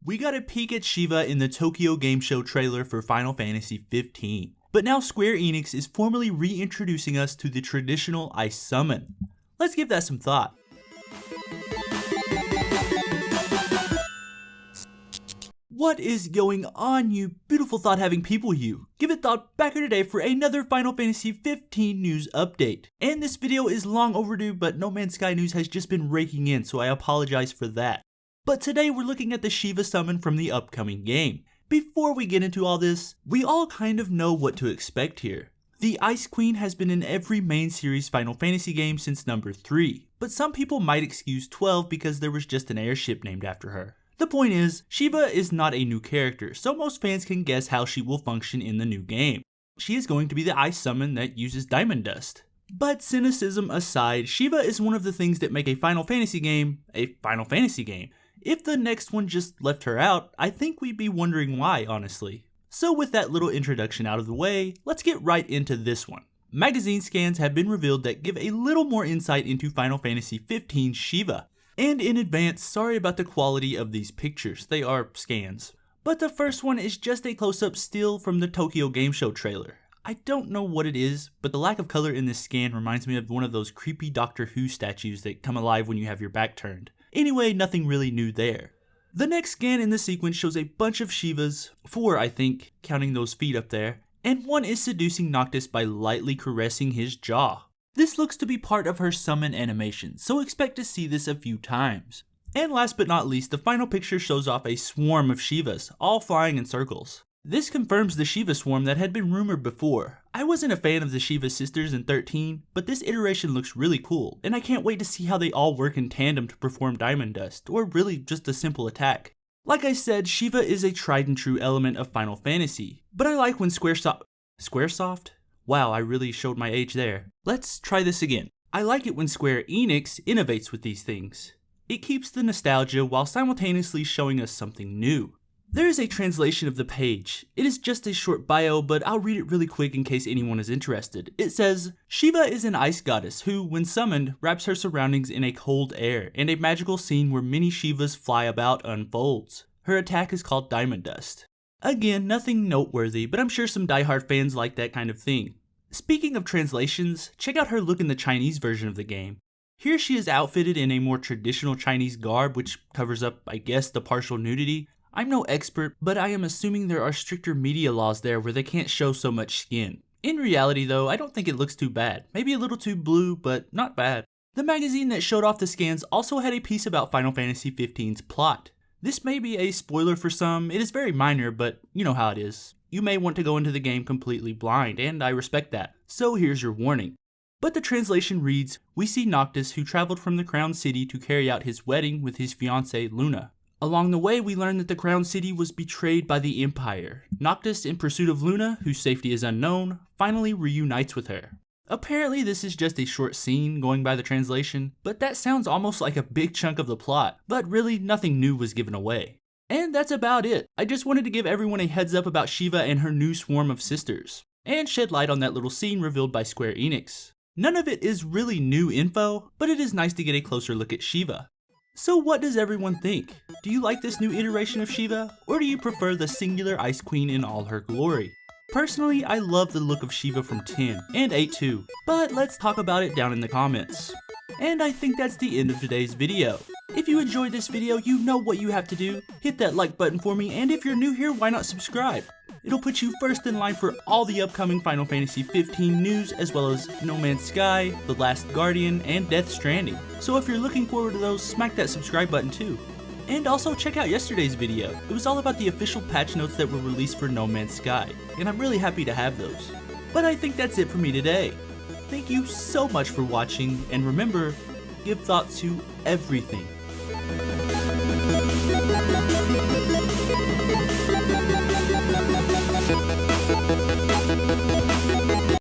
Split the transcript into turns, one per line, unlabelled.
We got a peek at Shiva in the Tokyo Game Show trailer for Final Fantasy 15. But now Square Enix is formally reintroducing us to the traditional ice summon. Let's give that some thought. What is going on, you beautiful thought-having people you? Give it thought back here today for another Final Fantasy 15 news update. And this video is long overdue, but No Man's Sky news has just been raking in, so I apologize for that. But today we're looking at the Shiva summon from the upcoming game. Before we get into all this, we all kind of know what to expect here. The Ice Queen has been in every main series Final Fantasy game since number 3, but some people might excuse 12 because there was just an airship named after her. The point is, Shiva is not a new character, so most fans can guess how she will function in the new game. She is going to be the ice summon that uses diamond dust. But cynicism aside, Shiva is one of the things that make a Final Fantasy game a Final Fantasy game. If the next one just left her out, I think we'd be wondering why, honestly. So with that little introduction out of the way, let's get right into this one. Magazine scans have been revealed that give a little more insight into Final Fantasy 15 Shiva. And in advance, sorry about the quality of these pictures, they are scans. But the first one is just a close-up still from the Tokyo Game Show trailer. I don't know what it is, but the lack of color in this scan reminds me of one of those creepy Doctor Who statues that come alive when you have your back turned. Anyway, nothing really new there. The next scan in the sequence shows a bunch of Shivas, 4 I think, counting those feet up there, and one is seducing Noctis by lightly caressing his jaw. This looks to be part of her summon animation, so expect to see this a few times. And last but not least, the final picture shows off a swarm of Shivas, all flying in circles. This confirms the Shiva swarm that had been rumored before. I wasn't a fan of the Shiva sisters in 13, but this iteration looks really cool, and I can't wait to see how they all work in tandem to perform diamond dust, or really just a simple attack. Like I said, Shiva is a tried and true element of Final Fantasy, but I like when Squaresoft? Wow, I really showed my age there. Let's try this again. I like it when Square Enix innovates with these things. It keeps the nostalgia while simultaneously showing us something new. There is a translation of the page. It is just a short bio, but I'll read it really quick in case anyone is interested. It says, Shiva is an ice goddess who, when summoned, wraps her surroundings in a cold air, and a magical scene where many Shivas fly about unfolds. Her attack is called Diamond Dust. Again, nothing noteworthy, but I'm sure some diehard fans like that kind of thing. Speaking of translations, check out her look in the Chinese version of the game. Here she is outfitted in a more traditional Chinese garb, which covers up, I guess, the partial nudity. I'm no expert, but I am assuming there are stricter media laws there where they can't show so much skin. In reality though, I don't think it looks too bad. Maybe a little too blue, but not bad. The magazine that showed off the scans also had a piece about Final Fantasy 15's plot. This may be a spoiler for some, it is very minor, but you know how it is. You may want to go into the game completely blind, and I respect that. So here's your warning. But the translation reads, we see Noctis who traveled from the Crown City to carry out his wedding with his fiancée Luna. Along the way, we learn that the Crown City was betrayed by the Empire. Noctis, in pursuit of Luna, whose safety is unknown, finally reunites with her. Apparently this is just a short scene going by the translation, but that sounds almost like a big chunk of the plot, but really nothing new was given away. And that's about it. I just wanted to give everyone a heads up about Shiva and her new swarm of sisters, and shed light on that little scene revealed by Square Enix. None of it is really new info, but it is nice to get a closer look at Shiva. So what does everyone think? Do you like this new iteration of Shiva, or do you prefer the singular Ice Queen in all her glory? Personally, I love the look of Shiva from 10, and 8 too, but let's talk about it down in the comments. And I think that's the end of today's video. If you enjoyed this video, you know what you have to do. Hit that like button for me, and if you're new here, why not subscribe? It'll put you first in line for all the upcoming Final Fantasy 15 news, as well as No Man's Sky, The Last Guardian, and Death Stranding. So if you're looking forward to those, smack that subscribe button too. And also check out yesterday's video. It was all about the official patch notes that were released for No Man's Sky, and I'm really happy to have those. But I think that's it for me today. Thank you so much for watching, and remember, give thought to everything.